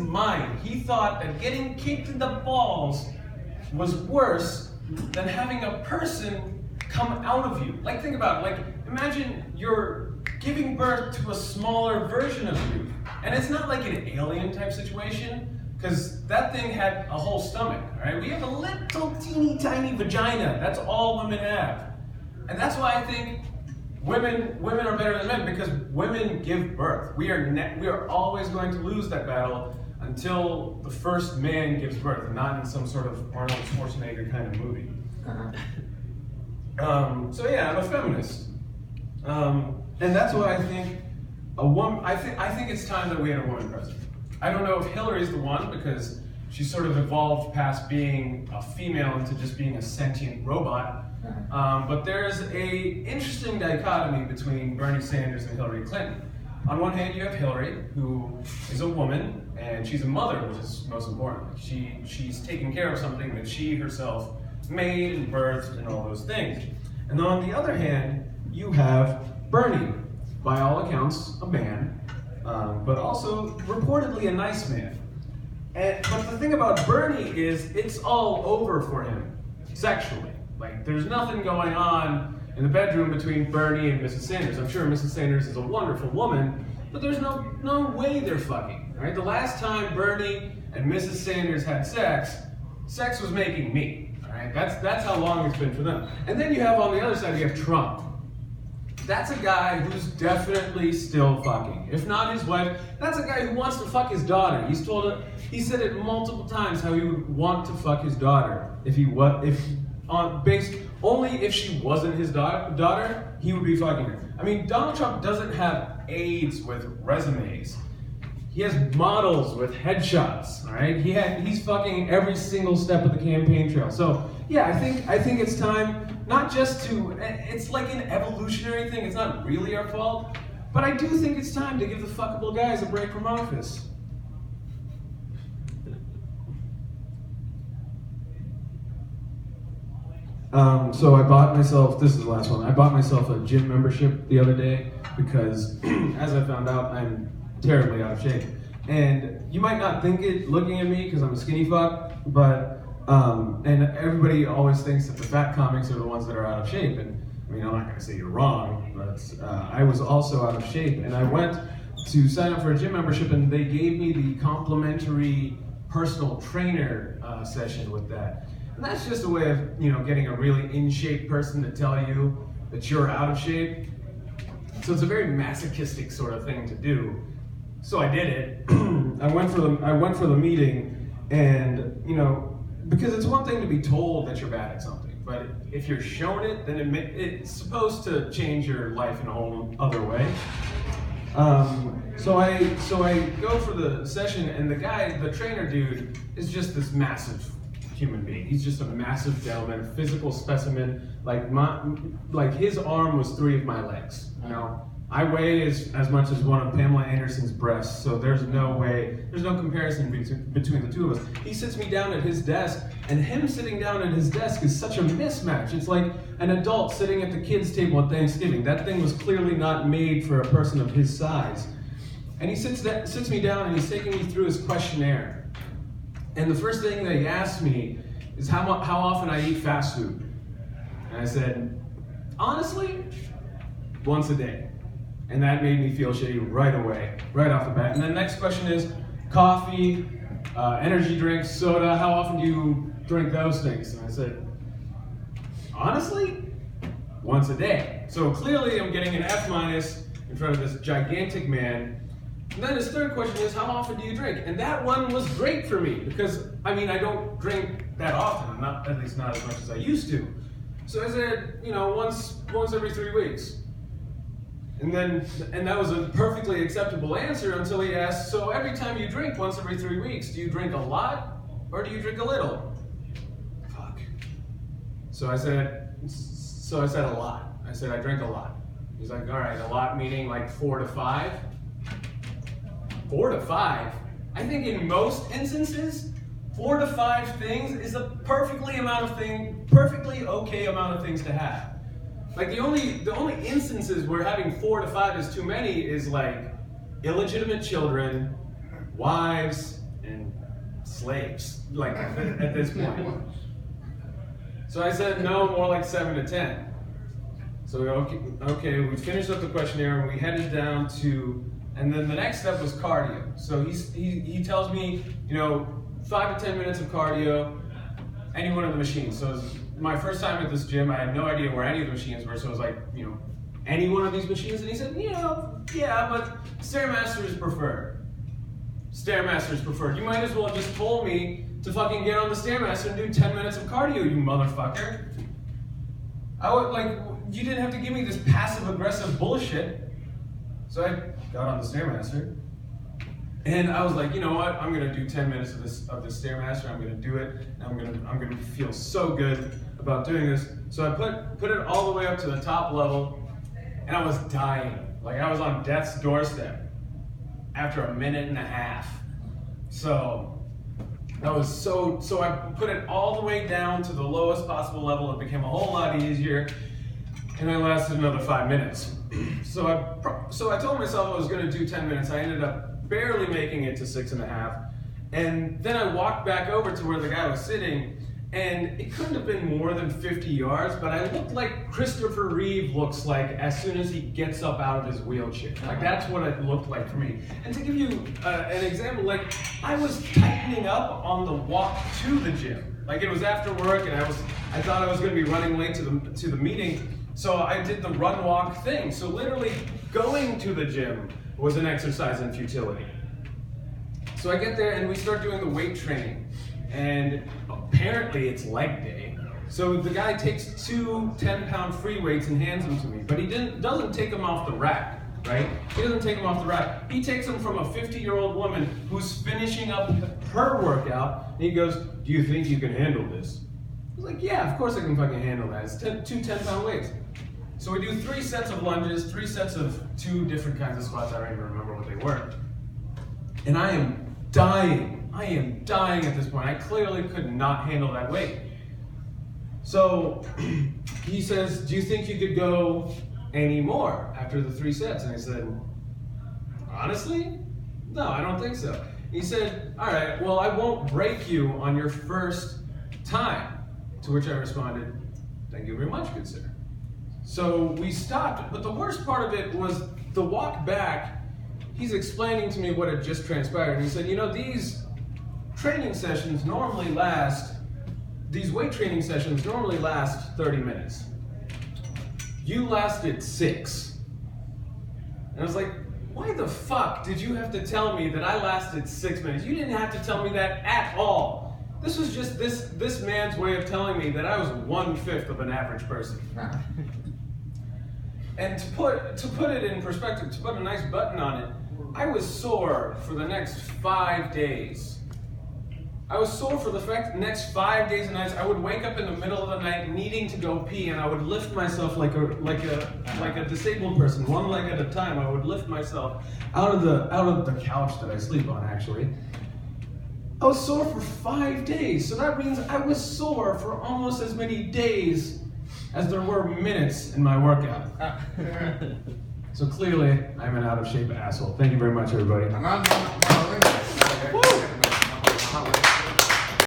mind, he thought that getting kicked in the balls was worse than having a person come out of you. Like, think about it. Like, imagine you're giving birth to a smaller version of you. And it's not like an alien type situation, because that thing had a whole stomach, right? We have a little teeny tiny vagina. That's all women have. And that's why I think women are better than men, because women give birth. We are always going to lose that battle until the first man gives birth, and not in some sort of Arnold Schwarzenegger kind of movie. So yeah, I'm a feminist, and that's why I think a woman. I think it's time that we had a woman president. I don't know if Hillary's the one, because she sort of evolved past being a female into just being a sentient robot. But there's a interesting dichotomy between Bernie Sanders and Hillary Clinton. On one hand, you have Hillary, who is a woman, and she's a mother, which is most important. She's taking care of something that she herself made and birthed and all those things. And then on the other hand, you have Bernie, by all accounts, a man, but also reportedly a nice man. But the thing about Bernie is it's all over for him, sexually. Like, there's nothing going on in the bedroom between Bernie and Mrs. Sanders. I'm sure Mrs. Sanders is a wonderful woman, but there's no way they're fucking, right? The last time Bernie and Mrs. Sanders had sex was making me, all right? That's how long it's been for them. And then you have, on the other side, you have Trump. That's a guy who's definitely still fucking. If not his wife, that's a guy who wants to fuck his daughter. He said it multiple times how he would want to fuck his daughter based only if she wasn't his daughter, he would be fucking her. I mean, Donald Trump doesn't have aides with resumes. He has models with headshots, all right? He's fucking every single step of the campaign trail. So yeah, I think it's time not just to. It's like an evolutionary thing. It's not really our fault, but I do think it's time to give the fuckable guys a break from office. So I bought myself, this is the last one, I bought myself a gym membership the other day because, as I found out, I'm terribly out of shape. And you might not think it looking at me because I'm a skinny fuck, but, and everybody always thinks that the fat comics are the ones that are out of shape. And I mean, I'm not gonna say you're wrong, but I was also out of shape. And I went to sign up for a gym membership and they gave me the complimentary personal trainer session with that. And that's just a way of, getting a really in-shape person to tell you that you're out of shape. So it's a very masochistic sort of thing to do. So I did it. I went for the meeting, and because it's one thing to be told that you're bad at something, but if you're shown it, then it's supposed to change your life in a whole other way. So I go for the session, and the trainer dude, is just this massive human being. He's just a massive gentleman, a physical specimen. Like his arm was 3 of my legs. I weigh as much as one of Pamela Anderson's breasts, so there's no comparison between the two of us. He sits me down at his desk, and him sitting down at his desk is such a mismatch. It's like an adult sitting at the kids' table at Thanksgiving. That thing was clearly not made for a person of his size. And he sits me down, and he's taking me through his questionnaire. And the first thing that he asked me is how often I eat fast food. And I said, honestly, once a day. And that made me feel shitty right away, right off the bat. And the next question is, coffee, energy drinks, soda, how often do you drink those things? And I said, honestly, once a day. So clearly I'm getting an F- in front of this gigantic man. And then his third question is, how often do you drink? And that one was great for me because, I don't drink that often, at least not as much as I used to. So I said, once every 3 weeks. And that was a perfectly acceptable answer until he asked, so every time you drink once every 3 weeks, do you drink a lot or do you drink a little? Fuck. So I said a lot. I said, I drink a lot. He's like, all right, a lot meaning like 4 to 5? 4 to 5? I think in most instances, 4 to 5 things is a perfectly okay amount of things to have. Like the only instances where having 4 to 5 is too many is like illegitimate children, wives, and slaves, like at this point. So I said, no, more like 7 to 10. So okay, we finished up the questionnaire and we headed down to, and then the next step was cardio. So he tells me, 5 to 10 minutes of cardio, any one of the machines. So it was my first time at this gym, I had no idea where any of the machines were, so it was like, any one of these machines? And he said, yeah, but Stairmaster is preferred. Stairmaster is preferred. You might as well have just told me to fucking get on the Stairmaster and do 10 minutes of cardio, you motherfucker. You didn't have to give me this passive-aggressive bullshit. So I got on the Stairmaster, and I was like, you know what? I'm gonna do 10 minutes of this Stairmaster. I'm gonna do it, and I'm gonna feel so good about doing this. So I put it all the way up to the top level, and I was dying. Like I was on death's doorstep after a minute and a half. So I put it all the way down to the lowest possible level. It became a whole lot easier, and I lasted another 5 minutes. So I told myself I was going to do 10 minutes. I ended up barely making it to 6.5, and then I walked back over to where the guy was sitting, and it couldn't have been more than 50 yards, but I looked like Christopher Reeve looks like as soon as he gets up out of his wheelchair. Like that's what it looked like for me. And to give you an example, like I was tightening up on the walk to the gym. Like it was after work, and I thought I was going to be running late to the meeting, so I did the run walk thing. So literally going to the gym was an exercise in futility. So I get there and we start doing the weight training. And apparently it's leg day. So the guy takes 2 10-pound free weights and hands them to me, but he doesn't take them off the rack, right? He doesn't take them off the rack. He takes them from a 50-year-old woman who's finishing up her workout, and he goes, do you think you can handle this? I was like, yeah, of course I can fucking handle that. It's 2 10-pound weights. So we do 3 sets of lunges, 3 sets of 2 different kinds of squats. I don't even remember what they were. And I am dying. I am dying at this point. I clearly could not handle that weight. So he says, do you think you could go any more after the 3 sets? And I said, honestly, no, I don't think so. He said, all right, well, I won't break you on your first time. To which I responded, thank you very much, good sir. So we stopped, but the worst part of it was the walk back. He's explaining to me what had just transpired. And he said, these training sessions normally last, these weight training sessions normally last 30 minutes. You lasted 6. And I was like, why the fuck did you have to tell me that I lasted 6 minutes? You didn't have to tell me that at all. This was just this man's way of telling me that I was 1/5 of an average person. And to put it in perspective, to put a nice button on it, I was sore for the next 5 days. I was sore for the fact that the next 5 days and nights I would wake up in the middle of the night needing to go pee, and I would lift myself like a disabled person, one leg at a time. I would lift myself out of the couch that I sleep on, actually. I was sore for 5 days, so that means I was sore for almost as many days as there were minutes in my workout. So clearly, I'm an out of shape asshole. Thank you very much, everybody.